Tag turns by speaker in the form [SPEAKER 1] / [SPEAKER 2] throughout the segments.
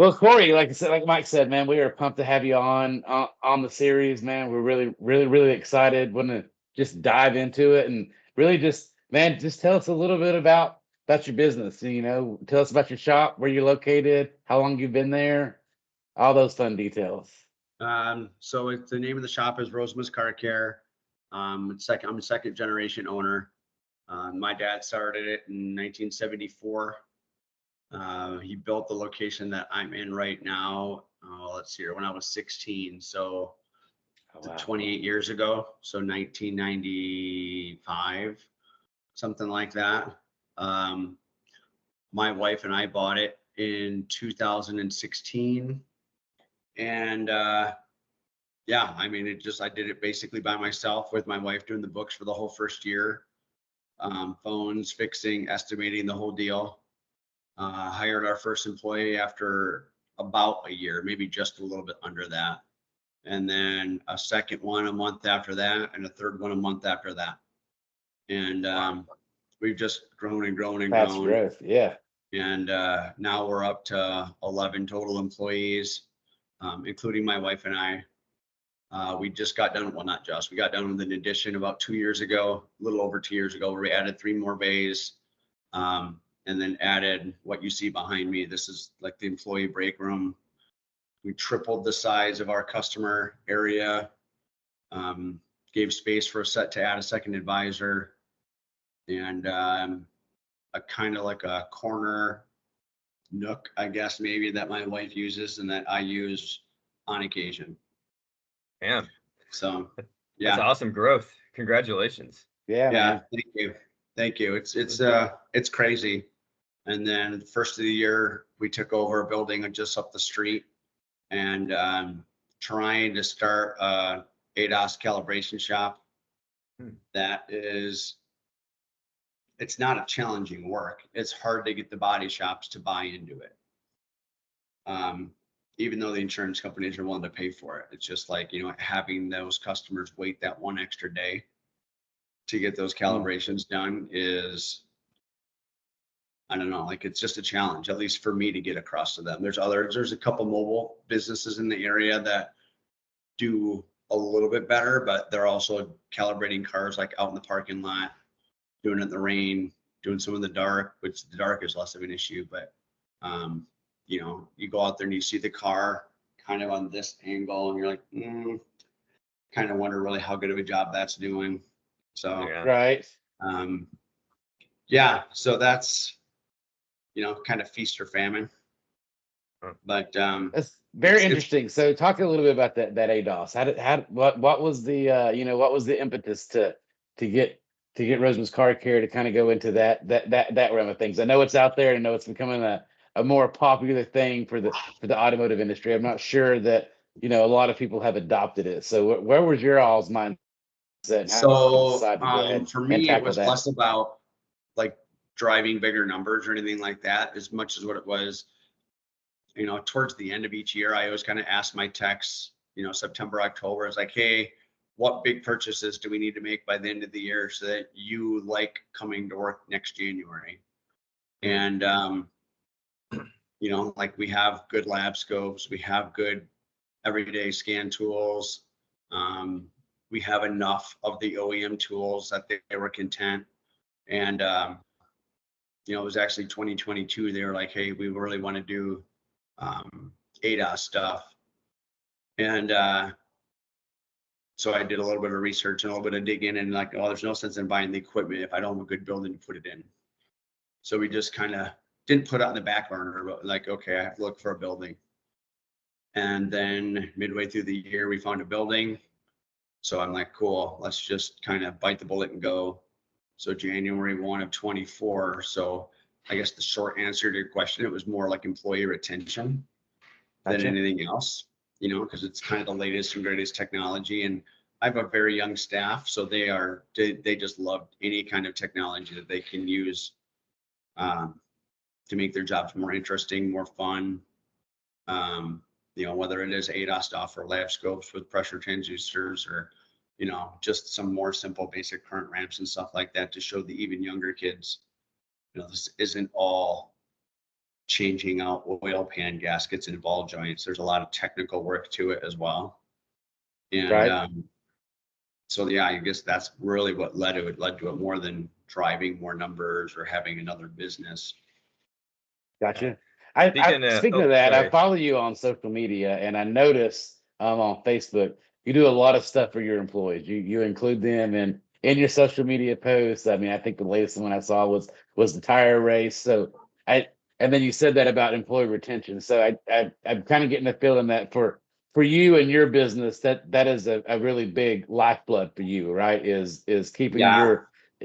[SPEAKER 1] Well, Corey, like I said, like Mike said, man, we are pumped to have you on the series, man. We're really excited. Want to just dive into it and really just, man, just tell us a little bit about your business. You know, tell us about your shop, where you're located, how long you've been there, all those fun details.
[SPEAKER 2] So it's the name of the shop is Rosema's Car Care. I'm a second generation owner. My dad started it in 1974. He built the location that I'm in right now. Let's see here, when I was 16. So
[SPEAKER 1] Oh, wow.
[SPEAKER 2] 28 years ago. So 1995, something like that. Um, my wife and I bought it in 2016. And yeah, I mean, I did it basically by myself with my wife doing the books for the whole first year, phones, fixing, estimating the whole deal. Hired our first employee after about a year, maybe just a little bit under that. And then a second one a month after that, and a third one a month after that. And we've just grown and grown and
[SPEAKER 1] Fast
[SPEAKER 2] grown.
[SPEAKER 1] growth, yeah.
[SPEAKER 2] And now we're up to 11 total employees, including my wife and I. We just got done, well, not just, we got done with an addition about 2 years ago, a little over 2 years ago, where we added 3 more bays, and then added what you see behind me. This is like the employee break room. We tripled the size of our customer area, gave space for to add a second advisor, and a kind of like a corner nook, I guess, maybe, that my wife uses and that I use on occasion.
[SPEAKER 3] Man,
[SPEAKER 2] So
[SPEAKER 3] that's
[SPEAKER 2] yeah,
[SPEAKER 3] awesome growth. Congratulations.
[SPEAKER 1] Yeah, man.
[SPEAKER 2] Thank you. It's crazy. And then the first of the year, we took over a building just up the street, and trying to start a ADAS calibration shop. That is, it's not a challenging work. It's hard to get the body shops to buy into it. Even though the insurance companies are willing to pay for it. It's just like, having those customers wait that one extra day to get those calibrations done is, I don't know, like, it's just a challenge, at least for me, to get across to them. There's a couple mobile businesses in the area that do a little bit better, but they're also calibrating cars like out in the parking lot, doing it in the rain, doing some in the dark, which the dark is less of an issue. But you go out there and you see the car kind of on this angle, and you're like, kind of wonder really how good of a job that's doing. So
[SPEAKER 3] Yeah.
[SPEAKER 1] Right.
[SPEAKER 2] Yeah, so that's kind of feast or famine. But
[SPEAKER 1] That's very interesting. So talk a little bit about that ADOS. What was the what was the impetus to get Roseman's Car Care to kind of go into that realm of things? I know it's out there, and I know it's becoming a more popular thing for the automotive industry. I'm not sure that a lot of people have adopted it. So where was your all's mindset? And how did you decide to go ahead
[SPEAKER 2] for
[SPEAKER 1] and
[SPEAKER 2] me, it
[SPEAKER 1] tackle
[SPEAKER 2] was
[SPEAKER 1] that?
[SPEAKER 2] less about like driving bigger numbers or anything like that, as much as what it was, towards the end of each year, I always kind of asked my techs, September, October, it's like, hey, what big purchases do we need to make by the end of the year so that you like coming to work next January? And like, we have good lab scopes, we have good everyday scan tools, we have enough of the OEM tools that they were content. And it was actually 2022, they were like, hey, we really want to do ADAS stuff. And so I did a little bit of research and a little bit of digging, and like, oh, there's no sense in buying the equipment if I don't have a good building to put it in. So we just kind of didn't put it on the back burner, but like, okay, I have to look for a building. And then midway through the year, we found a building. So I'm like, cool, let's just kind of bite the bullet and go. So January 1 of 24. So I guess the short answer to your question, it was more like employee retention than anything else, because it's kind of the latest and greatest technology. And I have a very young staff, so they just love any kind of technology that they can use to make their jobs more interesting, more fun. Whether it is ADAS stuff or lab scopes with pressure transducers, or just some more simple basic current ramps and stuff like that, to show the even younger kids, this isn't all changing out oil pan gaskets and ball joints. There's a lot of technical work to it as well. And
[SPEAKER 1] Right.
[SPEAKER 2] so yeah, I guess that's really what led to it more than driving more numbers or having another business.
[SPEAKER 1] Gotcha. I
[SPEAKER 3] Speaking of,
[SPEAKER 1] speaking
[SPEAKER 3] oh,
[SPEAKER 1] of that, I
[SPEAKER 3] sorry.
[SPEAKER 1] follow you on social media, and I notice on Facebook you do a lot of stuff for your employees. You include them in your social media posts. I mean, I think the latest one I saw was the tire race. So I and then you said that about employee retention. So I'm kind of getting a feeling that for you and your business that is a really big lifeblood for you, right? Is keeping
[SPEAKER 2] Yeah.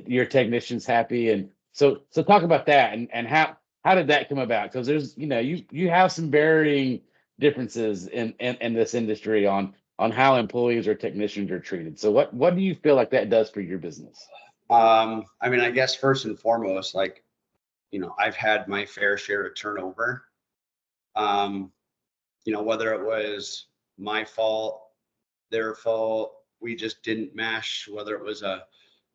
[SPEAKER 1] your technicians happy. And so talk about that and how did that come about? Because there's, you have some varying differences in this industry on how employees or technicians are treated. So what do you feel like that does for your business?
[SPEAKER 2] I mean, I guess first and foremost, like, I've had my fair share of turnover. Um, whether it was my fault, their fault, we just didn't mesh, whether it was a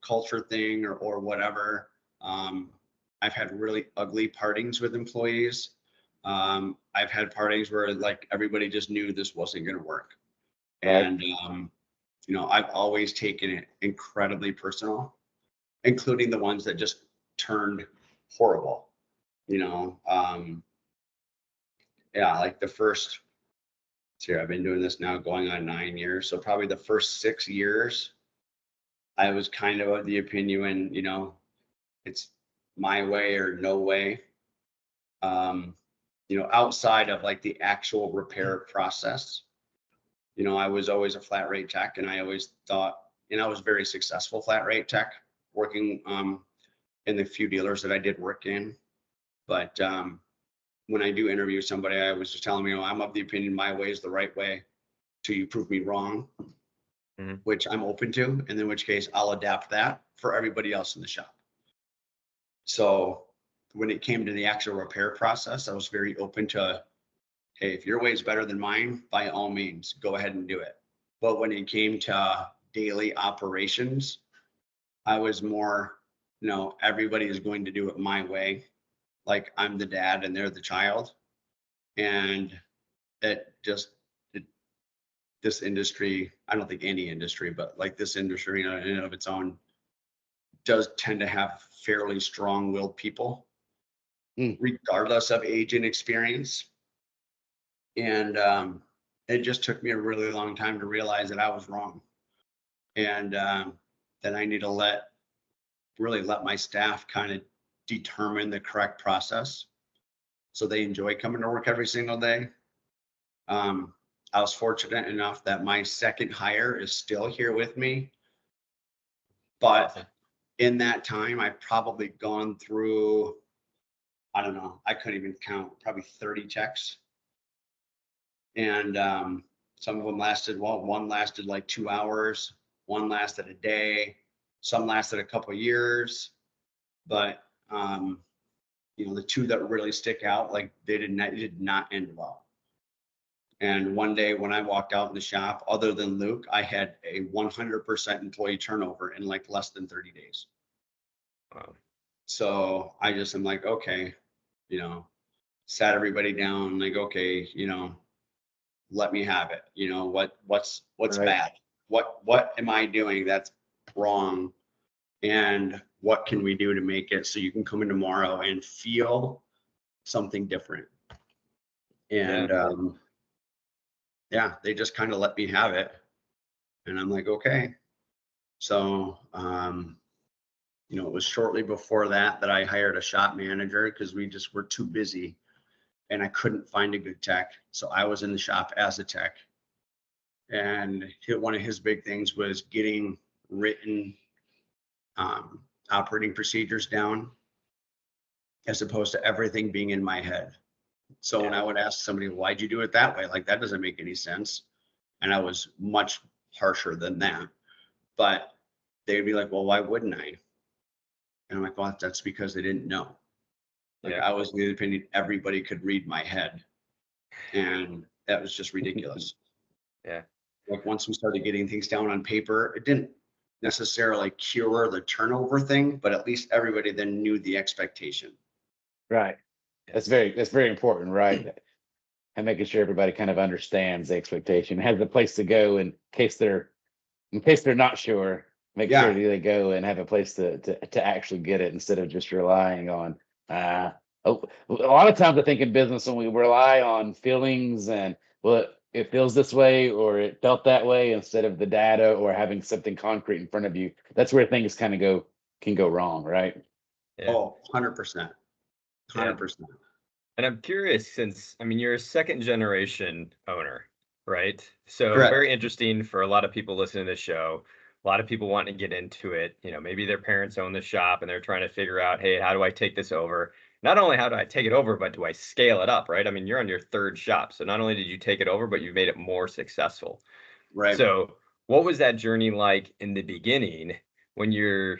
[SPEAKER 2] culture thing or whatever. I've had really ugly partings with employees. I've had partings where like everybody just knew this wasn't going to work.
[SPEAKER 1] Right.
[SPEAKER 2] And, I've always taken it incredibly personal, including the ones that just turned horrible, you know. Yeah, like the first, here, I've been doing this now going on 9 years. So probably the first 6 years, I was kind of the opinion, it's my way or no way. Outside of like the actual repair process, I was always a flat rate tech, and I always thought, and I was very successful flat rate tech working in the few dealers that I did work in. But when I do interview somebody, I was just telling them, I'm of the opinion my way is the right way till you prove me wrong,
[SPEAKER 3] Mhm.
[SPEAKER 2] which I'm open to, and in which case I'll adapt that for everybody else in the shop. So when it came to the actual repair process, I was very open to, hey, if your way is better than mine, by all means, go ahead and do it. But when it came to daily operations, I was more, everybody is going to do it my way. Like I'm the dad and they're the child. And it just, this industry, I don't think any industry, but like this industry in and of its own does tend to have fairly strong-willed people,
[SPEAKER 1] Mm.
[SPEAKER 2] regardless of age and experience. And it just took me a really long time to realize that I was wrong, and that I need to really let my staff kind of determine the correct process so they enjoy coming to work every single day. I was fortunate enough that my second hire is still here with me, but
[SPEAKER 3] Awesome.
[SPEAKER 2] in that time, I've probably gone through, I don't know, I couldn't even count, probably 30 checks. And some of them lasted, well, one lasted like 2 hours, one lasted a day, some lasted a couple of years. But the two that really stick out, like they did not end well. And one day when I walked out in the shop, other than Luke, I had a 100% employee turnover in like less than 30 days.
[SPEAKER 3] Wow.
[SPEAKER 2] So I just am like, okay, sat everybody down, like, okay, let me have it. What's
[SPEAKER 1] Right.
[SPEAKER 2] bad? What am I doing that's wrong? And what can we do to make it so you can come in tomorrow and feel something different? And
[SPEAKER 3] Yeah.
[SPEAKER 2] yeah, they just kind of let me have it. And I'm like, okay. So it was shortly before that I hired a shop manager because we just were too busy and I couldn't find a good tech. So I was in the shop as a tech. And one of his big things was getting written operating procedures down as opposed to everything being in my head. So when I would ask somebody, why'd you do it that way? Like, that doesn't make any sense. And I was much harsher than that. But they'd be like, well, why wouldn't I? And I'm like, well, that's because they didn't know. Like,
[SPEAKER 3] Yeah.
[SPEAKER 2] I was of the opinion everybody could read my head. And that was just ridiculous.
[SPEAKER 3] Yeah.
[SPEAKER 2] Like, once we started getting things down on paper, it didn't necessarily cure the turnover thing, but at least everybody then knew the expectation.
[SPEAKER 1] Right. That's very important, right? And making sure everybody kind of understands the expectation, has a place to go in case they're not sure, make sure
[SPEAKER 2] Yeah,
[SPEAKER 1] that they go and have a place to actually get it instead of just relying on uh a lot of times I think in business when we rely on feelings and well it feels this way or it felt that way instead of the data or having something concrete in front of you, that's where things kind of can go wrong, right?
[SPEAKER 3] Yeah.
[SPEAKER 2] oh, 100%,
[SPEAKER 3] Yeah.
[SPEAKER 2] 100%.
[SPEAKER 3] And I'm curious since, I mean, you're a second generation owner, right? So
[SPEAKER 2] Correct.
[SPEAKER 3] very interesting for a lot of people listening to the show. A lot of people want to get into it. You know, maybe their parents own the shop and they're trying to figure out, hey, how do I take this over? Not only how do I take it over, but do I scale it up, right? I mean, you're on your third shop. So not only did you take it over, but you made it more successful.
[SPEAKER 2] Right.
[SPEAKER 3] So what was that journey like in the beginning when your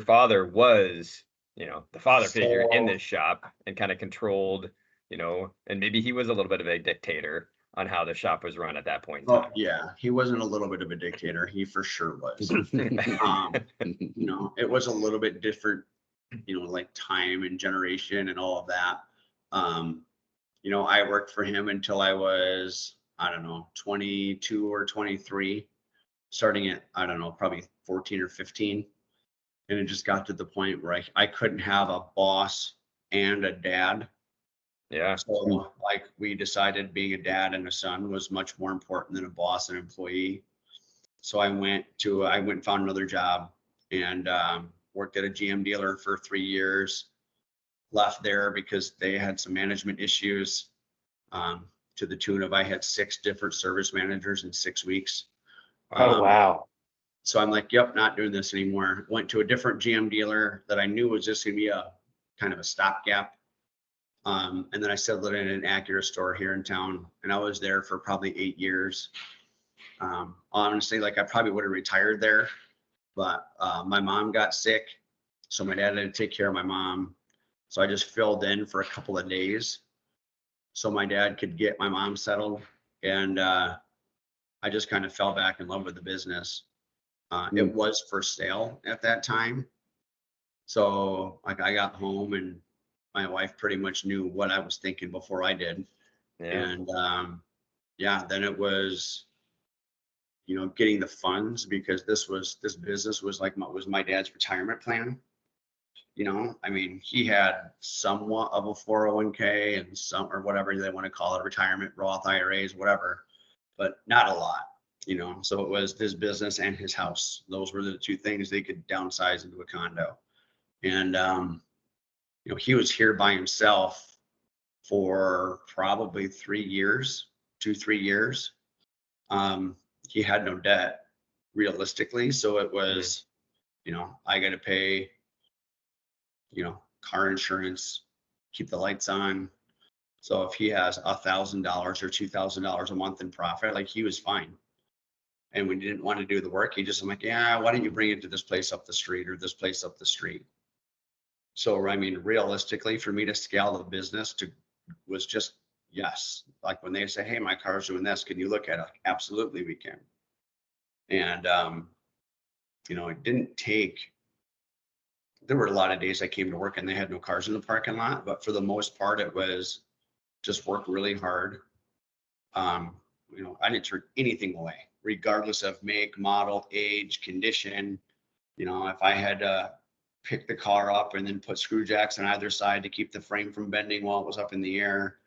[SPEAKER 3] father was, the father figure in
[SPEAKER 2] So,
[SPEAKER 3] this shop and kind of controlled, and maybe he was a little bit of a dictator on how the shop was run at that point in
[SPEAKER 2] oh
[SPEAKER 3] time.
[SPEAKER 2] yeah, he wasn't a little bit of a dictator. He for sure was. It was a little bit different, like time and generation and all of that. Um, I worked for him until I was, I don't know, 22 or 23, starting at, I don't know, probably 14 or 15. And it just got to the point where I couldn't have a boss and a dad.
[SPEAKER 3] Yeah.
[SPEAKER 2] So like we decided being a dad and a son was much more important than a boss and employee. So I went and found another job and worked at a GM dealer for 3 years. Left there because they had some management issues, to the tune of I had 6 different service managers in 6 weeks.
[SPEAKER 1] Oh
[SPEAKER 3] Wow.
[SPEAKER 2] Um,
[SPEAKER 1] wow.
[SPEAKER 2] so I'm like, yep, not doing this anymore. Went to a different GM dealer that I knew was just going to be a kind of a stopgap. And then I settled in an Acura store here in town, and I was there for probably 8 years. Honestly, like I probably would have retired there, but my mom got sick, so my dad had to take care of my mom. So I just filled in for a couple of days so my dad could get my mom settled. And I just kind of fell back in love with the business. It
[SPEAKER 1] Mm.
[SPEAKER 2] was for sale at that time. So like I got home and my wife pretty much knew what I was thinking before I did.
[SPEAKER 3] Yeah.
[SPEAKER 2] And yeah, then it was, getting the funds because this business was like was my dad's retirement plan. I mean, he had somewhat of a 401k and some or whatever they want to call it, retirement, Roth IRAs, whatever, but not a lot. So it was his business and his house. Those were the two things they could downsize into a condo. And he was here by himself for probably 3 years, 2, 3 years. Um, he had no debt realistically. So it
[SPEAKER 3] Mhm.
[SPEAKER 2] was, I got to pay, car insurance, keep the lights on. So if he has $1,000 or $2,000 a month in profit, like he was fine. And we didn't want to do the work. He just, I'm like, yeah, why don't you bring it to this place up the street or this place up the street? So, I mean, realistically, for me to scale the business to was just yes. Like when they say, hey, my car's doing this, can you look at it? Absolutely, we can. And it didn't take. There were a lot of days I came to work and they had no cars in the parking lot, but for the most part, it was just work really hard. Um, I didn't turn anything away, regardless of make, model, age, condition. If I had to pick the car up and then put screw jacks on either side to keep the frame from bending while it was up in the air,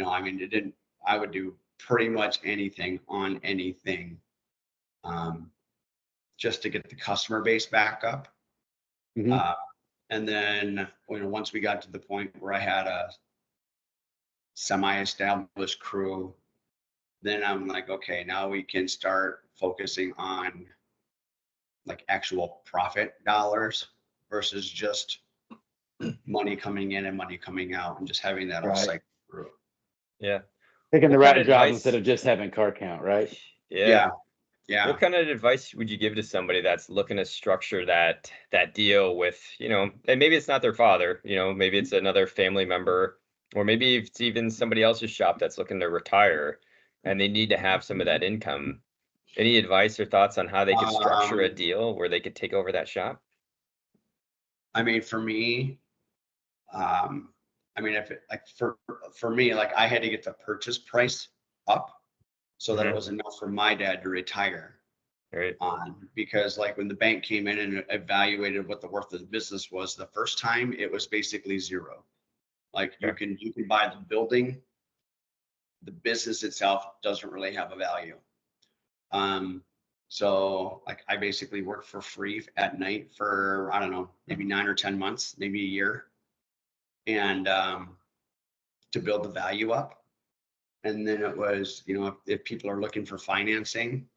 [SPEAKER 2] I mean, it didn't, I would do pretty much anything on anything, um, just to get the customer base back up.
[SPEAKER 1] Hmm.
[SPEAKER 2] Uh, and then, once we got to the point where I had a semi-established crew, then I'm like, okay, now we can start focusing on like actual profit dollars versus just money coming in and money coming out and just having that all
[SPEAKER 1] Right.
[SPEAKER 2] cycle through.
[SPEAKER 3] Yeah.
[SPEAKER 1] Picking the
[SPEAKER 3] What kind
[SPEAKER 1] right
[SPEAKER 3] of
[SPEAKER 1] jobs instead
[SPEAKER 3] advice?
[SPEAKER 1] of just having car count, right?
[SPEAKER 3] Yeah.
[SPEAKER 2] Yeah. Yeah.
[SPEAKER 3] What kind of advice would you give to somebody that's looking to structure that deal with, and maybe it's not their father, maybe it's another family member, or maybe it's even somebody else's shop that's looking to retire and they need to have some of that income. Any advice or thoughts on how they could structure a
[SPEAKER 2] Um,
[SPEAKER 3] deal where they could take over that shop?
[SPEAKER 2] I mean, for me, um, I mean, if it, like for me, like I had to get the purchase price up so that it
[SPEAKER 3] Mhm.
[SPEAKER 2] was enough for my dad to retire
[SPEAKER 3] Right.
[SPEAKER 2] on, because like when the bank came in and evaluated what the worth of the business was the first time, it was basically zero. Like
[SPEAKER 3] Okay.
[SPEAKER 2] you can buy the building, the business itself doesn't really have a value. Um, so like I basically worked for free at night for, I don't know, maybe 9 or 10 months, maybe a year. And to build the value up. And then it was, if people are looking for financing,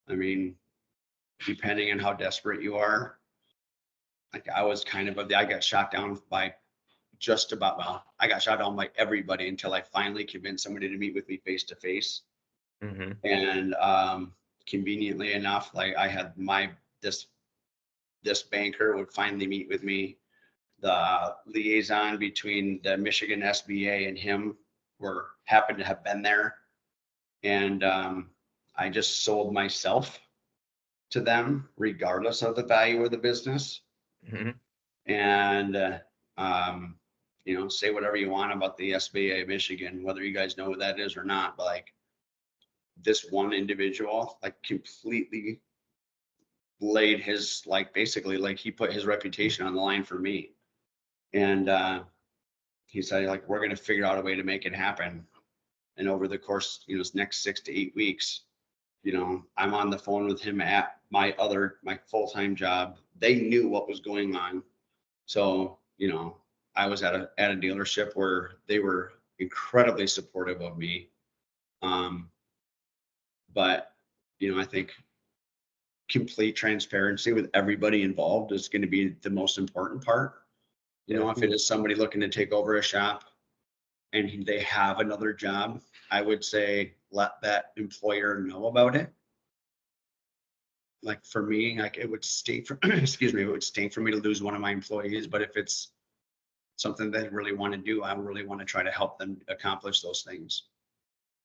[SPEAKER 2] I mean, depending on how desperate you are, like I was kind of, I got shot down by just about, well, I got shot down by everybody until I finally convinced somebody to meet with me face to face.
[SPEAKER 3] Mhm.
[SPEAKER 2] And conveniently enough, like I had this banker would finally meet with me. The liaison between the Michigan SBA and him happened to have been there. And I just sold myself to them regardless of the value of the business.
[SPEAKER 3] Mhm.
[SPEAKER 2] And say whatever you want about the SBA of Michigan, whether you guys know what that is or not, but like this one individual like completely laid his, like basically like he put his reputation on the line for me. And he said like we're going to figure out a way to make it happen. And over the course, this next 6 to 8 weeks, I'm on the phone with him at my full-time job. They knew what was going on. So, I was at a dealership where they were incredibly supportive of me. But, I think complete transparency with everybody involved is going to be the most important part.
[SPEAKER 3] Yeah.
[SPEAKER 2] If it is somebody looking to take over a shop and they have another job, I would say let that employer know about it. Like for me, like it would stink for excuse me, it would stink for me to lose one of my employees. But if it's something they really want to do, I really want to try to help them accomplish those things.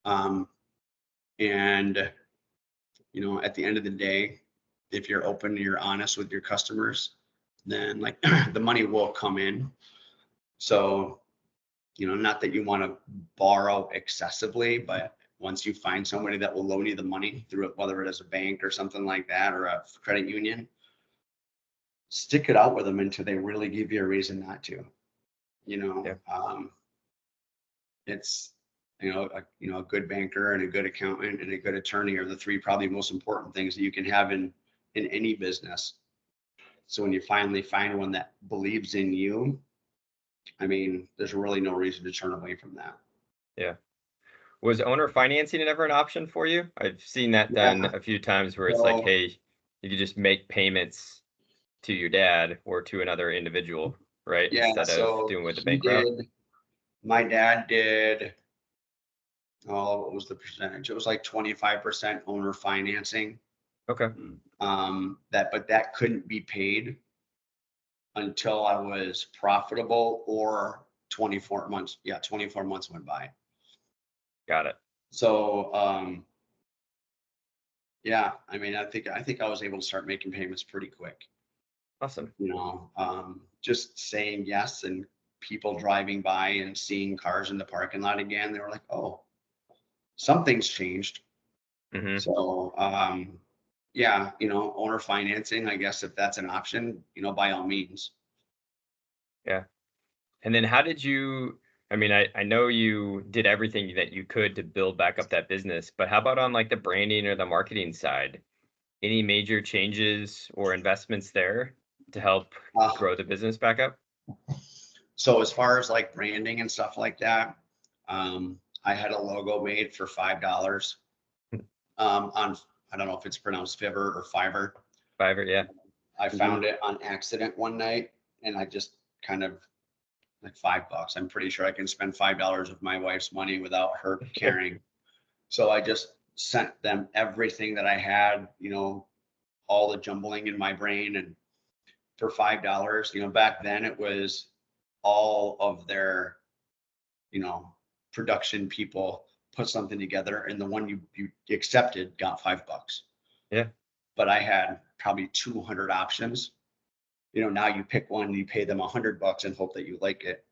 [SPEAKER 2] And at the end of the day, if you're open and you're honest with your customers, then like the money will come in. So, not that you want to borrow excessively, but once you find somebody that will loan you the money through it, whether it is a bank or something like that, or a credit union, stick it out with them until they really give you a reason not to.
[SPEAKER 3] Yeah.
[SPEAKER 2] It's a good banker and a good accountant and a good attorney are the three probably most important things that you can have in any business. So when you finally find one that believes in you, I mean, there's really no reason to turn away from that.
[SPEAKER 3] Yeah. Was owner financing ever an option for you? I've seen that done
[SPEAKER 2] Yeah.
[SPEAKER 3] a few times where it's like,
[SPEAKER 2] So
[SPEAKER 3] hey, you could just make payments to your dad or to another individual, right?
[SPEAKER 2] yeah,
[SPEAKER 3] Instead of
[SPEAKER 2] so
[SPEAKER 3] doing with the
[SPEAKER 2] he
[SPEAKER 3] bank route.
[SPEAKER 2] did. My dad did. Oh, what was the percentage? It was like 25% owner financing.
[SPEAKER 3] Okay.
[SPEAKER 2] But that couldn't be paid until I was profitable or 24 months. Yeah, 24 months went by.
[SPEAKER 3] Got it.
[SPEAKER 2] So, yeah, I mean, I think I was able to start making payments pretty quick.
[SPEAKER 3] Awesome.
[SPEAKER 2] Just saying yes and people driving by and seeing cars in the parking lot again, they were like, oh, something's changed.
[SPEAKER 3] Hmm.
[SPEAKER 2] So, yeah, owner financing, I guess if that's an option, by all means.
[SPEAKER 3] Yeah. And then how did you, I mean, I know you did everything that you could to build back up that business, but how about on like the branding or the marketing side? Any major changes or investments there to help
[SPEAKER 2] Uh,
[SPEAKER 3] grow the business back up?
[SPEAKER 2] so as far as like branding and stuff like that, I had a logo made for $5 on, I don't know if it's pronounced Fiverr or Fiverr.
[SPEAKER 3] Fiverr, yeah.
[SPEAKER 2] I found it on accident one night and I just kind of like $5. I'm pretty sure I can spend $5 of my wife's money without her caring. So I just sent them everything that I had, all the jumbling in my brain. And for $5, back then it was all of their, you know, production people put something together and the one you accepted got $5.
[SPEAKER 3] Yeah.
[SPEAKER 2] But I had probably 200 options. Now you pick one, you pay them $100 and hope that you like it.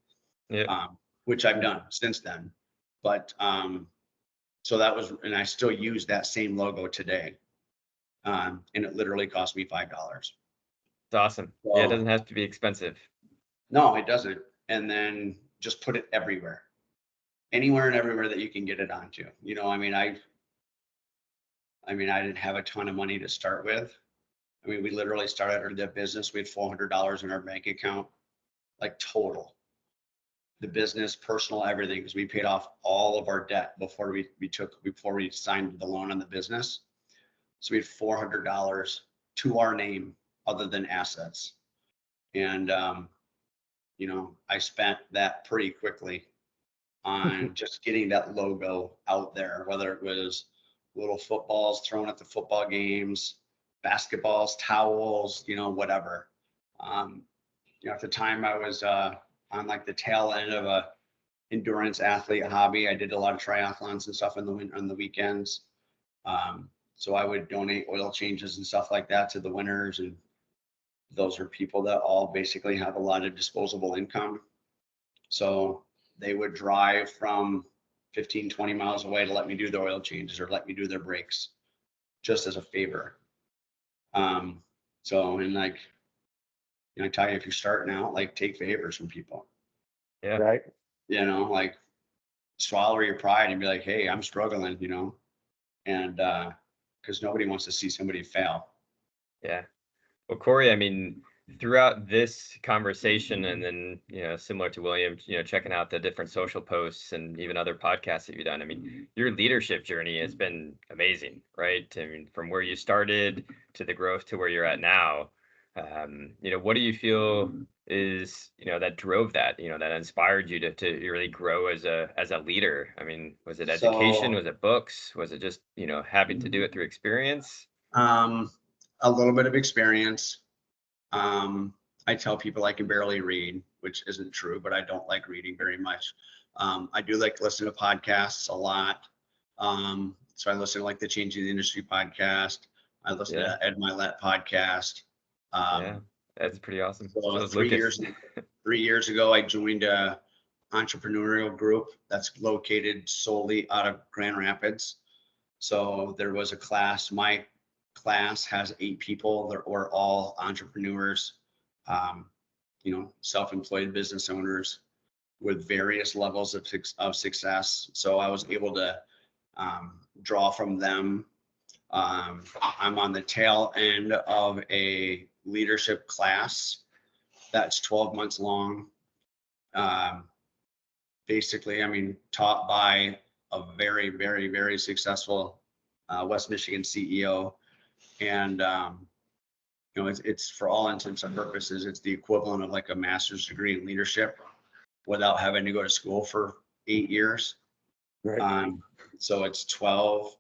[SPEAKER 3] Yeah.
[SPEAKER 2] Which I've done since then. But so that was, and I still use that same logo today. And it literally cost me $5.
[SPEAKER 3] It's awesome. Yeah, it
[SPEAKER 2] So
[SPEAKER 3] doesn't have to be expensive.
[SPEAKER 2] no, it doesn't. And then just put it everywhere, anywhere and everywhere that you can get it onto. I mean, I didn't have a ton of money to start with. I mean, we literally started the business. We had $400 in our bank account, like total. The business, personal, everything, because we paid off all of our debt before we signed the loan on the business. So we had $400 to our name other than assets. And I spent that pretty quickly on just getting that logo out there, whether it was little footballs thrown at the football games, basketballs, towels, whatever. At the time I was on like the tail end of a endurance athlete hobby. I did a lot of triathlons and stuff on the weekends. So I would donate oil changes and stuff like that to the winners. And those are people that all basically have a lot of disposable income. So they would drive from 15, 20 miles away to let me do the oil changes or let me do their brakes just as a favor. So, and like, I tell you, if you're starting out, like take favors from people.
[SPEAKER 3] Yeah.
[SPEAKER 1] Right.
[SPEAKER 2] Like swallow your pride and be like, hey, I'm struggling, and because nobody wants to see somebody fail.
[SPEAKER 3] Yeah. Well, Corey, I mean, throughout this conversation and then, similar to William, checking out the different social posts and even other podcasts that you've done, I mean, your leadership journey has been amazing, right? I mean, from where you started to the growth to where you're at now, what do you feel is, that drove that, that inspired you to really grow as a leader? I mean, was it education?
[SPEAKER 2] So,
[SPEAKER 3] Was it books? Was it just, having to do it through experience?
[SPEAKER 2] a little bit of experience. I tell people I can barely read, which isn't true, but I don't like reading very much. I do like to listen to podcasts a lot. So I listen to like the Changing the Industry podcast. I listen to Ed Milet podcast.
[SPEAKER 3] Yeah, that's pretty awesome.
[SPEAKER 2] So
[SPEAKER 3] So is Lucas.
[SPEAKER 2] 3 years ago, I joined a entrepreneurial group that's located solely out of Grand Rapids. So there was a class. My class has 8 people. We're all entrepreneurs, self-employed business owners with various levels of success. So I was able to draw from them. I'm on the tail end of a leadership class that's 12 months long. Basically, I mean, taught by a very, very, very successful West Michigan CEO. And, it's for all intents and purposes, it's the equivalent of like a master's degree in leadership without having to go to school for 8 years.
[SPEAKER 1] Right.
[SPEAKER 2] So it's 12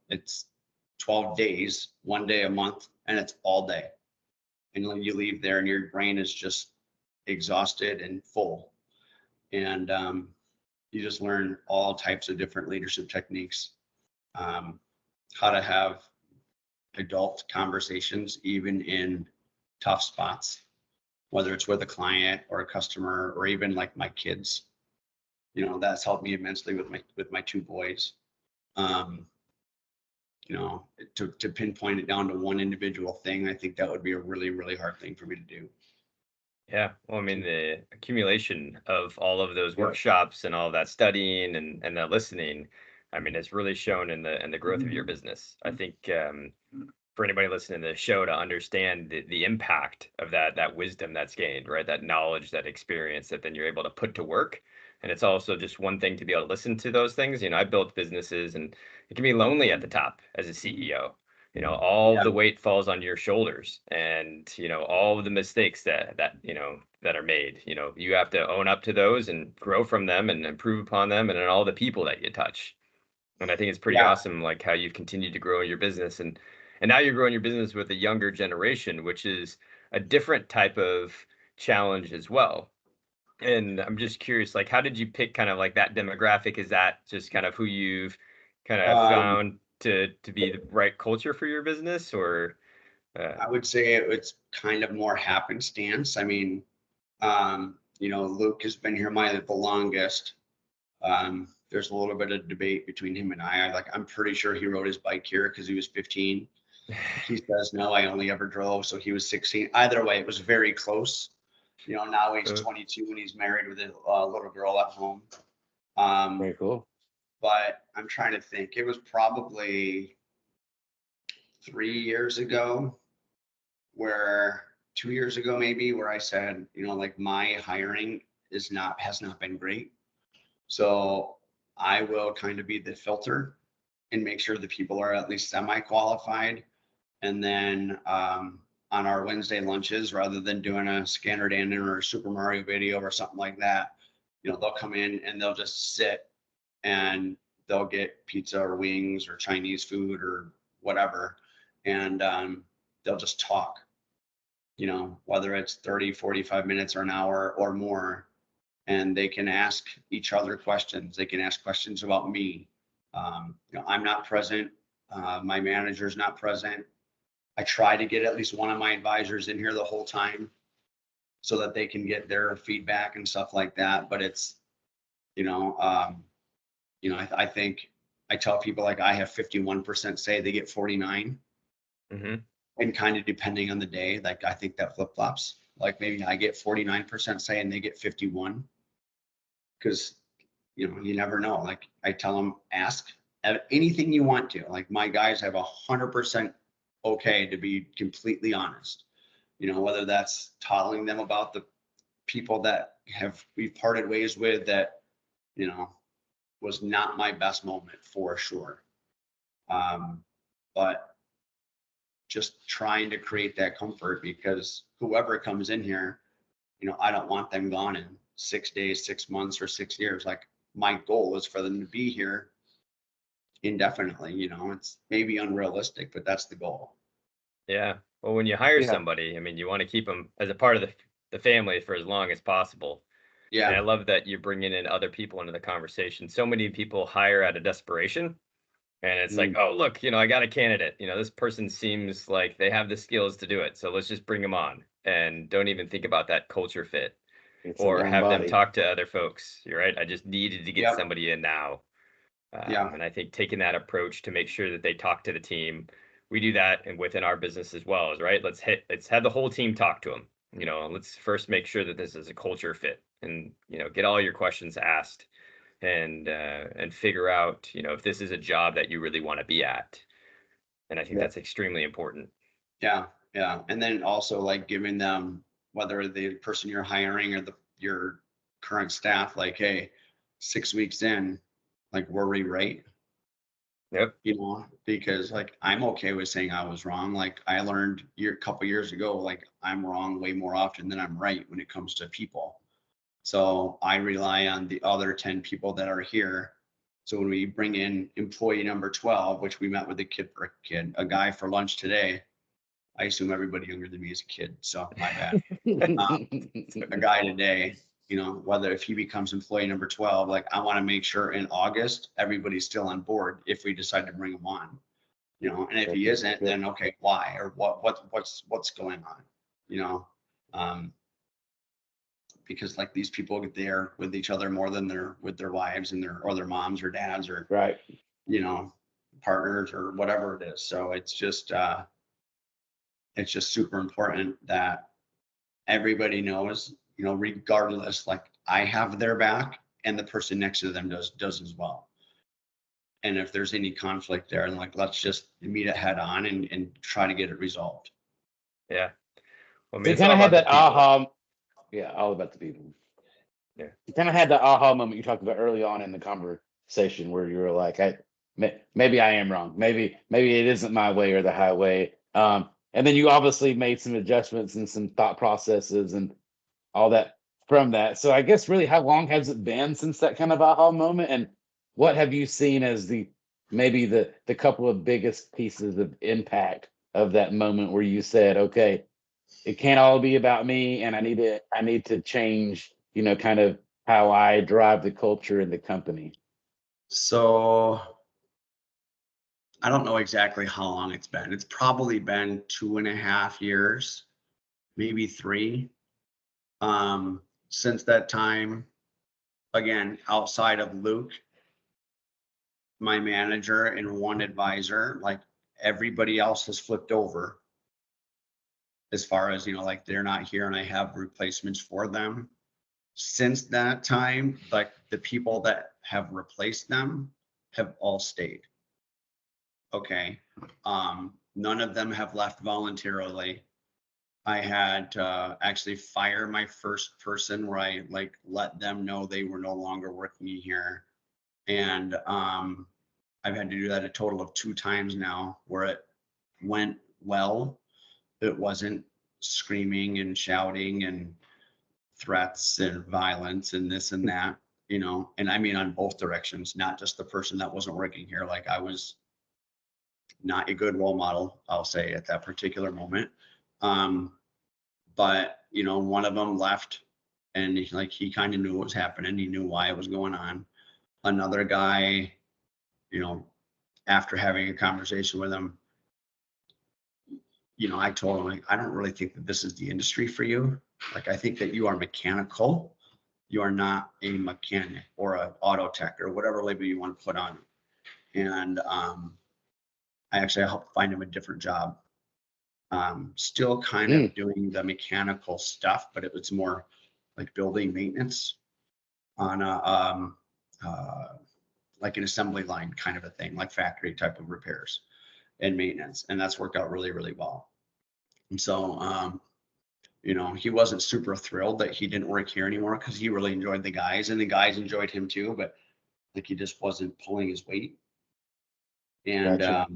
[SPEAKER 2] days, 1 day a month, and it's all day. And when you leave there and your brain is just exhausted and full. And you just learn all types of different leadership techniques, how to have adult conversations, even in tough spots, whether it's with a client or a customer or even like my kids. That's helped me immensely with my 2 boys. To pinpoint it down to one individual thing, I think that would be a really, really hard thing for me to do.
[SPEAKER 3] Yeah. Well, I mean, the accumulation of all of those workshops and all that studying and the listening, I mean, it's really shown in the growth of your business. I think for anybody listening to the show to understand the impact of that wisdom that's gained, right? That knowledge, that experience that then you're able to put to work. And it's also just one thing to be able to listen to those things. I built businesses and it can be lonely at the top as a CEO. All the weight falls on your shoulders and, all of the mistakes that are made, you have to own up to those and grow from them and improve upon them and all the people that you touch. And I think it's pretty awesome, like how you've continued to grow your business and now you're growing your business with a younger generation, which is a different type of challenge as well. And I'm just curious, like, how did you pick kind of like that demographic? Is that just kind of who you've kind of found to be the right culture for your business, or?
[SPEAKER 2] I would say it's kind of more happenstance. I mean, Luke has been here the longest. There's a little bit of debate between him and I'm pretty sure he rode his bike here because he was 15. He says, no, I only ever drove. So he was 16. Either way, it was very close. Now he's 22 and he's married with a little girl at home.
[SPEAKER 1] Very cool.
[SPEAKER 2] But I'm trying to think. It was probably 3 years ago, 2 years ago maybe, where I said, like my hiring has not been great. So I will kind of be the filter and make sure the people are at least semi-qualified. And then on our Wednesday lunches, rather than doing a Scanner Dan or a Super Mario video or something like that, they'll come in and they'll just sit and they'll get pizza or wings or Chinese food or whatever. And they'll just talk, whether it's 30, 45 minutes or an hour or more. And they can ask each other questions. They can ask questions about me. I'm not present. My manager's not present. I try to get at least one of my advisors in here the whole time so that they can get their feedback and stuff like that. But it's, I think I tell people like I have 51% say, they get 49.
[SPEAKER 3] Mm-hmm.
[SPEAKER 2] And kind of depending on the day, like I think that flip flops. Like maybe I get 49% say and they get 51. Because you never know. Like I tell them, ask anything you want to. Like my guys have 100% okay to be completely honest. Whether that's telling them about the people that we've parted ways with that, was not my best moment for sure. But just trying to create that comfort, because whoever comes in here, I don't want them gone in 6 days, 6 months, or 6 years. Like my goal is for them to be here indefinitely. It's maybe unrealistic, but that's the goal.
[SPEAKER 3] Yeah. Well, when you hire somebody, I mean, you want to keep them as a part of the family for as long as possible.
[SPEAKER 2] Yeah.
[SPEAKER 3] And I love that you're bringing in other people into the conversation. So many people hire out of desperation. And it's like, oh, look, I got a candidate. This person seems like they have the skills to do it. So let's just bring them on, and don't even think about that culture fit or have them talk to other folks. You're right. I just needed to get somebody in now. And I think taking that approach to make sure that they talk to the team, we do that and within our business as well, is right. Let's have the whole team talk to them. Let's first make sure that this is a culture fit, and, get all your questions asked. And figure out, if this is a job that you really want to be at. And I think that's extremely important.
[SPEAKER 2] Yeah. Yeah. And then also like giving them, whether the person you're hiring or your current staff, like, hey, 6 weeks in, like, were we right?
[SPEAKER 3] Yep.
[SPEAKER 2] Because like, I'm okay with saying I was wrong. Like I learned a couple years ago, like I'm wrong way more often than I'm right when it comes to people. So I rely on the other 10 people that are here. So when we bring in employee number 12, which we met with a guy for lunch today, I assume everybody younger than me is a kid, so my bad. A guy today, whether if he becomes employee number 12, like I want to make sure in August, everybody's still on board if we decide to bring him on, and if he isn't, then okay, why, or what's going on, because like these people get there with each other more than they're with their wives and their moms or dads or
[SPEAKER 1] right,
[SPEAKER 2] partners or whatever it is. So it's just super important that everybody knows, regardless, like I have their back and the person next to them does as well. And if there's any conflict there, and like, let's just meet it head on and try to get it resolved.
[SPEAKER 3] Yeah. Well, I
[SPEAKER 1] mean,
[SPEAKER 3] it's
[SPEAKER 1] kind of had that aha.
[SPEAKER 3] Yeah,
[SPEAKER 1] all about the people.
[SPEAKER 3] Yeah.
[SPEAKER 1] You kind of had that aha moment you talked about early on in the conversation where you were like, maybe I am wrong. Maybe it isn't my way or the highway. And then you obviously made some adjustments and some thought processes and all that from that. So I guess really, how long has it been since that kind of aha moment? And what have you seen as maybe the couple of biggest pieces of impact of that moment where you said, okay, it can't all be about me, and I need to change, kind of how I drive the culture in the company.
[SPEAKER 2] So I don't know exactly how long it's been. It's probably been 2.5 years, maybe 3. since that time, again, outside of Luke, my manager and one advisor, like everybody else has flipped over as far as, like they're not here and I have replacements for them. Since that time, like the people that have replaced them have all stayed. Okay. None of them have left voluntarily. I had to actually fire my first person where I like let them know they were no longer working here. And I've had to do that a total of 2 times now where it went well. It wasn't screaming and shouting and threats and violence and this and that, and I mean on both directions, not just the person that wasn't working here. Like I was not a good role model, I'll say, at that particular moment. But one of them left and he kind of knew what was happening. He knew why it was going on. Another guy, after having a conversation with him, I told him, like, I don't really think that this is the industry for you. Like, I think that you are mechanical. You are not a mechanic or an auto tech or whatever label you want to put on it. And I actually helped find him a different job. Still kind of doing the mechanical stuff, but it was more like building maintenance on a like an assembly line kind of a thing, like factory type of repairs and maintenance. And that's worked out really, really well. And so, he wasn't super thrilled that he didn't work here anymore because he really enjoyed the guys and the guys enjoyed him too, but like he just wasn't pulling his weight. And
[SPEAKER 1] Gotcha.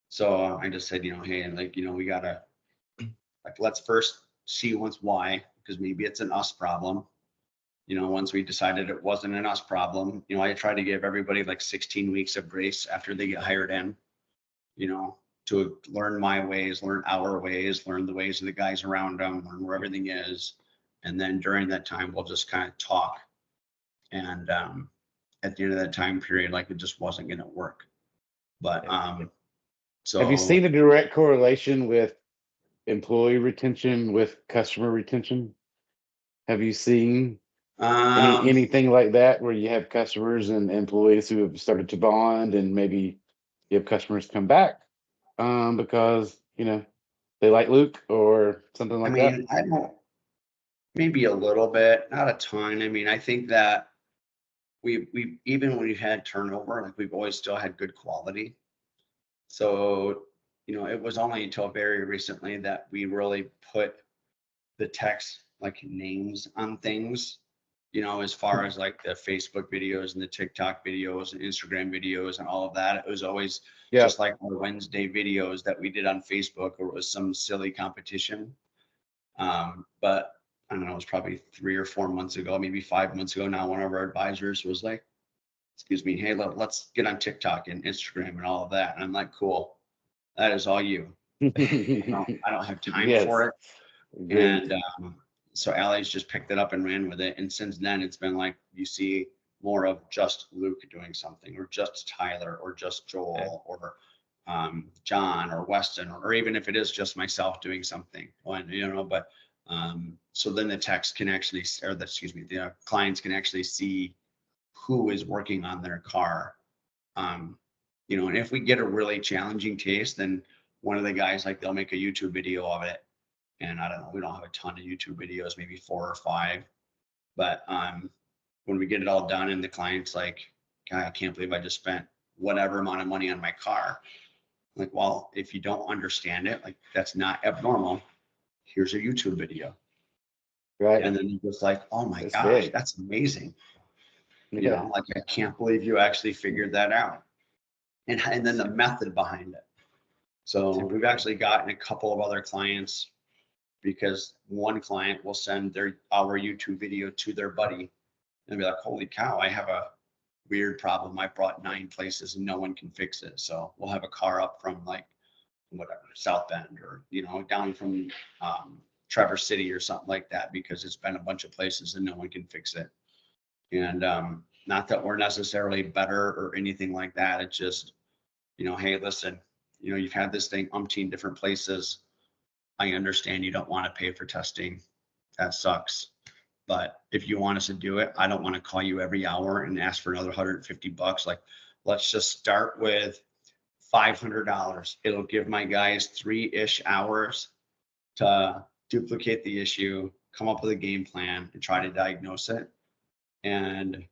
[SPEAKER 2] so I just said, hey, and like, we gotta like, let's first see why, because maybe it's an us problem. Once we decided it wasn't an us problem, I try to give everybody like 16 weeks of grace after they get hired in, to learn my ways, learn our ways, learn the ways of the guys around them, learn where everything is. And then during that time, we'll just kind of talk. And at the end of that time period, like it just wasn't going to work. But so
[SPEAKER 1] have you seen a direct correlation with employee retention with customer retention? Have you seen anything like that where you have customers and employees who have started to bond and maybe you have customers come back because they like Luke or something like that?
[SPEAKER 2] I don't, maybe a little bit, not a ton. I mean, I think that we even when we've had turnover, like we've always still had good quality. So, it was only until very recently that we really put the text like names on things, as far as like the Facebook videos and the TikTok videos and Instagram videos and all of that. It was always just like our Wednesday videos that we did on Facebook, or it was some silly competition. But I don't know, it was probably 3 or 4 months ago, maybe 5 months ago now, one of our advisors was like, excuse me, hey, let's get on TikTok and Instagram and all of that. And I'm like, cool, that is all you. I don't have time for it.
[SPEAKER 1] Great.
[SPEAKER 2] And so Allie's just picked it up and ran with it. And since then, it's been like you see more of just Luke doing something, or just Tyler, or just Joel, or John, or Weston, or even if it is just myself doing something. But so then the text can actually, or the clients can actually see who is working on their car. And if we get a really challenging case, then one of the guys, like, they'll make a YouTube video of it. And I don't know, we don't have a ton of YouTube videos, maybe 4 or 5. But when we get it all done and the client's like, God, I can't believe I just spent whatever amount of money on my car. Like, well, if you don't understand it, like that's not abnormal. Here's a YouTube video.
[SPEAKER 1] Right.
[SPEAKER 2] And then you're just like, oh my gosh,
[SPEAKER 1] big.
[SPEAKER 2] that's amazing. Like, I can't believe you actually figured that out. And then the method behind it. So we've actually gotten a couple of other clients, because one client will send our YouTube video to their buddy and be like, holy cow, I have a weird problem. I brought 9 places and no one can fix it. So we'll have a car up from like whatever, South Bend, or, down from Traverse City or something like that, because it's been a bunch of places and no one can fix it. And not that we're necessarily better or anything like that. It's just, hey, listen, you've had this thing umpteen different places. I understand you don't want to pay for testing. That sucks. But if you want us to do it, I don't want to call you every hour and ask for another $150. Like, let's just start with $500. It'll give my guys 3-ish hours to duplicate the issue, come up with a game plan, and try to diagnose it. And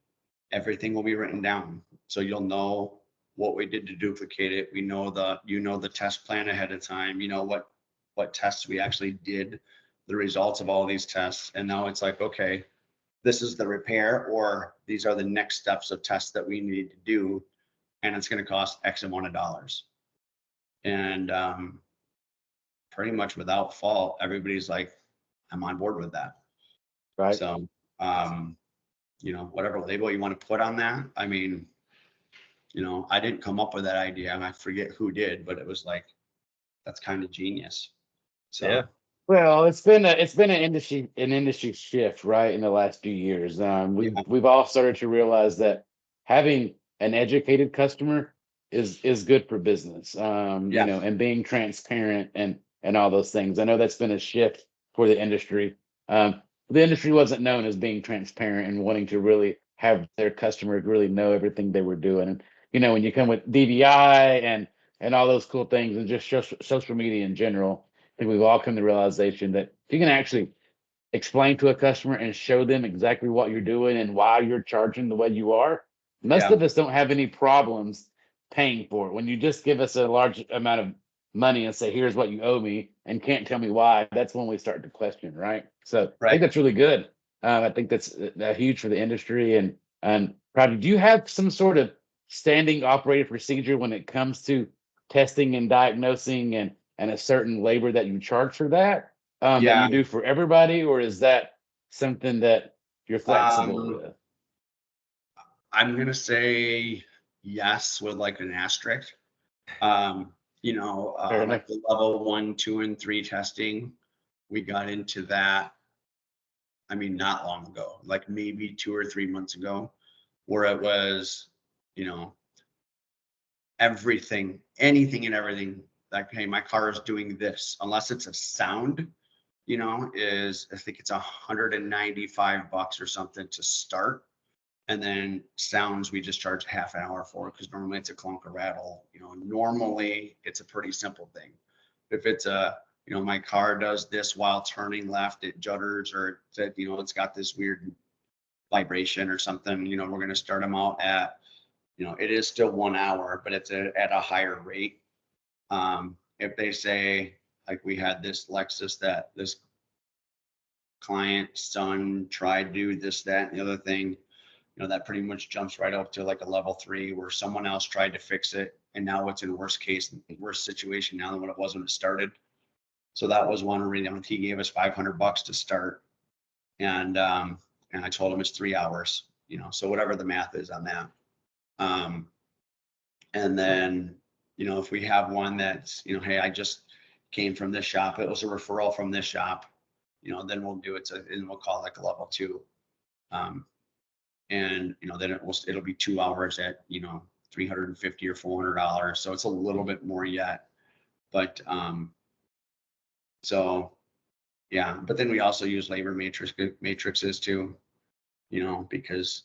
[SPEAKER 2] everything will be written down. So you'll know what we did to duplicate it. We know the test plan ahead of time. You know what tests we actually did, the results of all these tests. And now it's like, okay, this is the repair, or these are the next steps of tests that we need to do. And it's going to cost X amount of dollars. And pretty much without fault, everybody's like, I'm on board with that.
[SPEAKER 1] Right.
[SPEAKER 2] So, whatever label you want to put on that. I mean, I didn't come up with that idea, and I forget who did, but it was like, that's kind of genius. So,
[SPEAKER 3] Yeah.
[SPEAKER 1] Well, it's been an industry shift, right, in the last few years. We've all started to realize that having an educated customer is good for business. And being transparent and all those things. I know that's been a shift for the industry. The industry wasn't known as being transparent and wanting to really have their customers really know everything they were doing. And when you come with DVI and all those cool things, and just social media in general, I think we've all come to the realization that if you can actually explain to a customer and show them exactly what you're doing and why you're charging the way you are, most
[SPEAKER 2] Yeah.
[SPEAKER 1] of us don't have any problems paying for it. When you just give us a large amount of money and say, here's what you owe me, and can't tell me why, that's when we start to question, right? So I
[SPEAKER 2] Right.
[SPEAKER 1] think that's really good. I think that's huge for the industry. And Rodney, do you have some sort of standing operating procedure when it comes to testing and diagnosing and a certain labor that you charge for that, that
[SPEAKER 2] Yeah.
[SPEAKER 1] you do for everybody, or is that something that you're flexible with?
[SPEAKER 2] I'm gonna say yes with like an asterisk.
[SPEAKER 1] Fair
[SPEAKER 2] Like
[SPEAKER 1] enough.
[SPEAKER 2] the level 1, 2, and 3 testing, we got into that. I mean, not long ago, like maybe 2 or 3 months ago, where it was, anything and everything. Like, hey, my car is doing this, unless it's a sound, is I think it's $195 or something to start. And then sounds, we just charge half an hour for, because normally it's a clunk or rattle. Normally it's a pretty simple thing. If it's my car does this while turning left, it judders, or it's got this weird vibration or something, we're going to start them out at, it is still 1 hour, but it's at a higher rate. If they say, like, we had this Lexus that this client's son tried to do this, that, and the other thing, that pretty much jumps right up to like a level 3, where someone else tried to fix it, and now it's in worse situation now than what it was when it started. So that was one reason he gave us $500 to start, and I told him it's 3 hours, so whatever the math is on that. And then, if we have one that's, hey, I just came from this shop, it was a referral from this shop, then we'll do it, and we'll call it like a level 2. And then it'll be 2 hours at $350 or $400. So it's a little bit more yet, but so yeah. But then we also use labor matrices too, because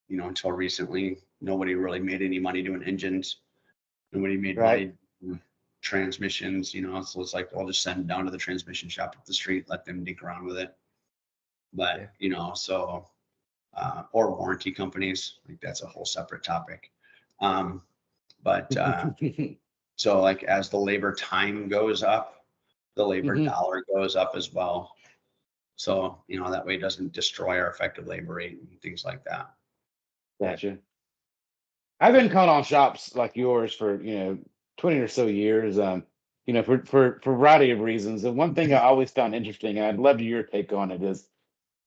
[SPEAKER 2] until recently nobody really made any money doing engines. Nobody made
[SPEAKER 1] Right.
[SPEAKER 2] money doing transmissions. So it's like, I'll just send them down to the transmission shop up the street, let them dink around with it. But so. Or warranty companies, like that's a whole separate topic. But so like as the labor time goes up, the labor dollar goes up as well. So, that way it doesn't destroy our effective labor rate and things like that.
[SPEAKER 1] Gotcha. I've been caught on shops like yours for 20 or so years. For a variety of reasons. And one thing I always found interesting, and I'd love your take on it, is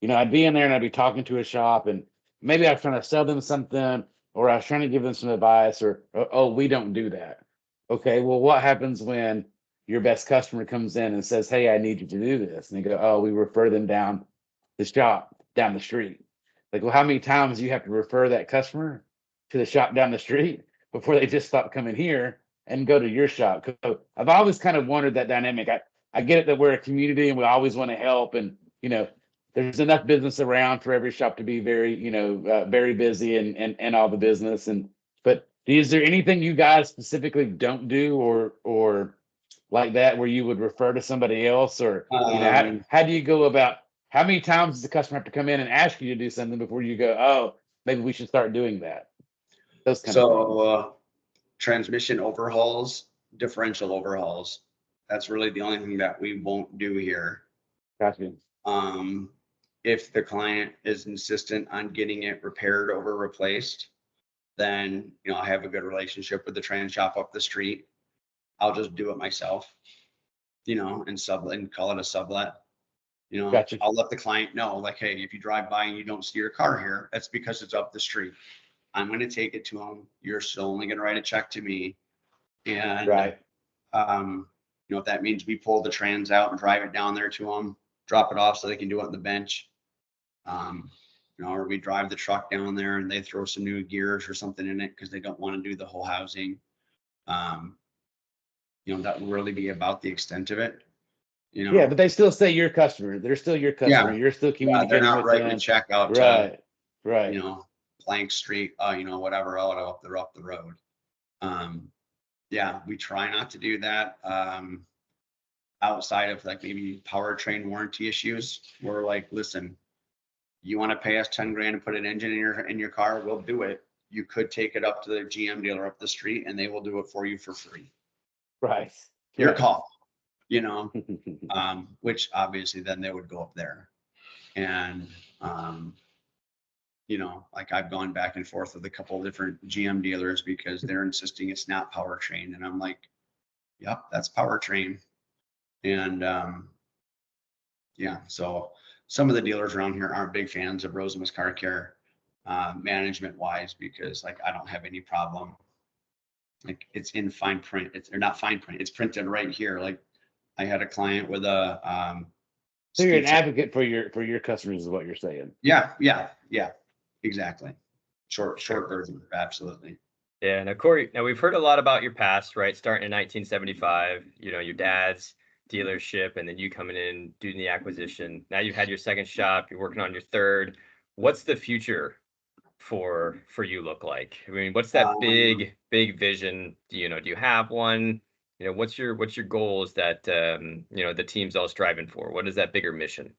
[SPEAKER 1] I'd be in there and I'd be talking to a shop, and maybe I was trying to sell them something, or I was trying to give them some advice, or, oh, we don't do that. Okay, well, what happens when your best customer comes in and says, hey, I need you to do this? And they go, oh, we refer them down the shop down the street. Like, well, how many times do you have to refer that customer to the shop down the street before they just stop coming here and go to your shop? So I've always kind of wondered that dynamic. I get it that we're a community and we always want to help, and there's enough business around for every shop to be very, very busy and all the business. But is there anything you guys specifically don't do or like that where you would refer to somebody else, or how do you go about, how many times does the customer have to come in and ask you to do something before you go, oh, maybe we should start doing that? Those kind of things.
[SPEAKER 2] So transmission overhauls, differential overhauls. That's really the only thing that we won't do here.
[SPEAKER 1] Gotcha.
[SPEAKER 2] If the client is insistent on getting it repaired or replaced, then, I have a good relationship with the trans shop up the street. I'll just do it myself, and call it a sublet.
[SPEAKER 1] Gotcha.
[SPEAKER 2] I'll let the client know, like, hey, if you drive by and you don't see your car here, that's because it's up the street. I'm going to take it to them. You're still only going to write a check to me. And,
[SPEAKER 1] Right.
[SPEAKER 2] if that means we pull the trans out and drive it down there to them, drop it off so they can do it on the bench. Or we drive the truck down there and they throw some new gears or something in it because they don't want to do the whole housing. That would really be about the extent of it.
[SPEAKER 1] Yeah, but they still say your customer. They're still your customer.
[SPEAKER 2] Yeah.
[SPEAKER 1] You're still communicating
[SPEAKER 2] they're not
[SPEAKER 1] with
[SPEAKER 2] writing
[SPEAKER 1] them.
[SPEAKER 2] a check out
[SPEAKER 1] Right.
[SPEAKER 2] to,
[SPEAKER 1] Right.
[SPEAKER 2] Plank Street, whatever, up the road. We try not to do that. Outside of like maybe powertrain warranty issues, we're like, listen, you want to pay us 10 grand and put an engine in your car, we'll do it. You could take it up to the GM dealer up the street and they will do it for you for free.
[SPEAKER 1] Right.
[SPEAKER 2] Your call, which obviously then they would go up there. And, like I've gone back and forth with a couple of different GM dealers because they're insisting it's not powertrain. And I'm like, yep, that's powertrain. And, so some of the dealers around here aren't big fans of Rosemus Car Care, management wise, because like, I don't have any problem. Like it's in fine print. Or not fine print. It's printed right here. Like I had a client with a,
[SPEAKER 1] So you're an advocate for your customers is what you're saying.
[SPEAKER 2] Yeah. Exactly. Short version. Absolutely.
[SPEAKER 3] Yeah. Now, Corey, we've heard a lot about your past, right? Starting in 1975, your dad's dealership, and then you coming in, doing the acquisition. Now you've had your second shop, you're working on your third. What's the future for you look like? I mean, what's that big vision? Do you have one? What's your goals that, the team's all striving for? What is that bigger mission?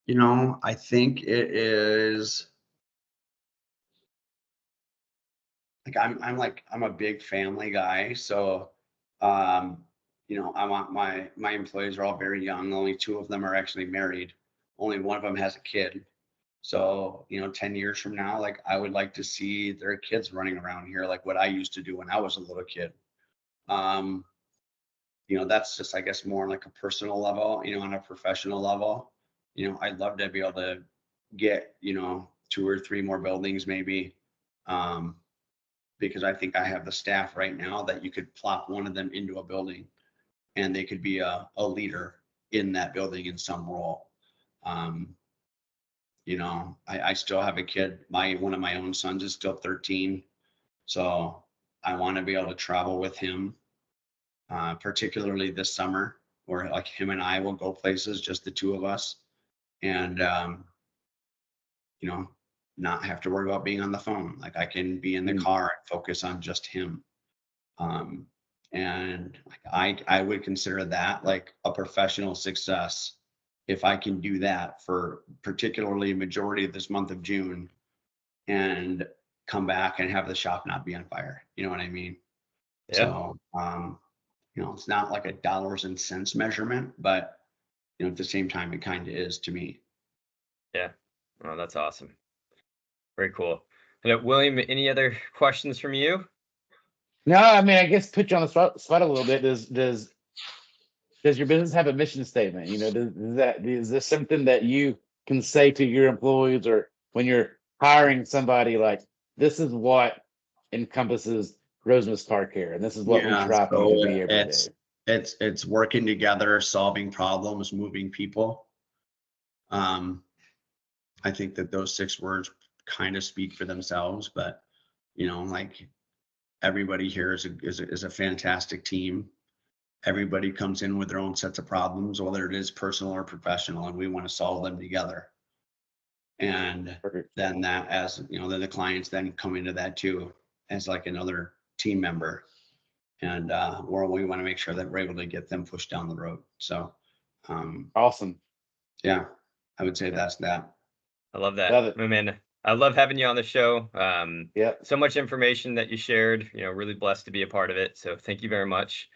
[SPEAKER 2] I think it is like, I'm a big family guy. So, I want my employees are all very young. Only 2 of them are actually married. Only one of them has a kid. So, 10 years from now, like I would like to see their kids running around here, like what I used to do when I was a little kid. That's just, I guess, more on like a personal level, on a professional level. I'd love to be able to get, 2 or 3 more buildings maybe. Because I think I have the staff right now that you could plop one of them into a building and they could be a leader in that building in some role. I still have a kid. One of my own sons is still 13. So I want to be able to travel with him, particularly this summer, where like him and I will go places, just the 2 of us. And, not have to worry about being on the phone. Like I can be in the car and focus on just him. And like I would consider that like a professional success if I can do that for particularly majority of this month of June and come back and have the shop not be on fire. You know what I mean?
[SPEAKER 3] Yeah.
[SPEAKER 2] So, it's not like a dollars and cents measurement, but at the same time, it kind of is to me.
[SPEAKER 3] Yeah. Oh, that's awesome. Very cool. And William, any other questions from you?
[SPEAKER 1] No, I mean, I guess put you on the spot a little bit. Does your business have a mission statement? Is this something that you can say to your employees, or when you're hiring somebody, like this is what encompasses Rosemus Car Care, and this is what we try for you to be every day.
[SPEAKER 2] It's working together, solving problems, moving people. I think that those 6 words kind of speak for themselves, but like everybody here is a fantastic team. everybody comes in with their own sets of problems, whether it is personal or professional, and we want to solve them together. And
[SPEAKER 1] Perfect.
[SPEAKER 2] then that, as you know, then the clients then come into that too, as like another team member. And we want to make sure that we're able to get them pushed down the road. So
[SPEAKER 1] Awesome.
[SPEAKER 2] yeah, I would say that's that.
[SPEAKER 3] I love that.
[SPEAKER 1] Love it.
[SPEAKER 3] Man, I love having you on the show.
[SPEAKER 1] Yeah.
[SPEAKER 3] So much information that you shared, really blessed to be a part of it. So thank you very much.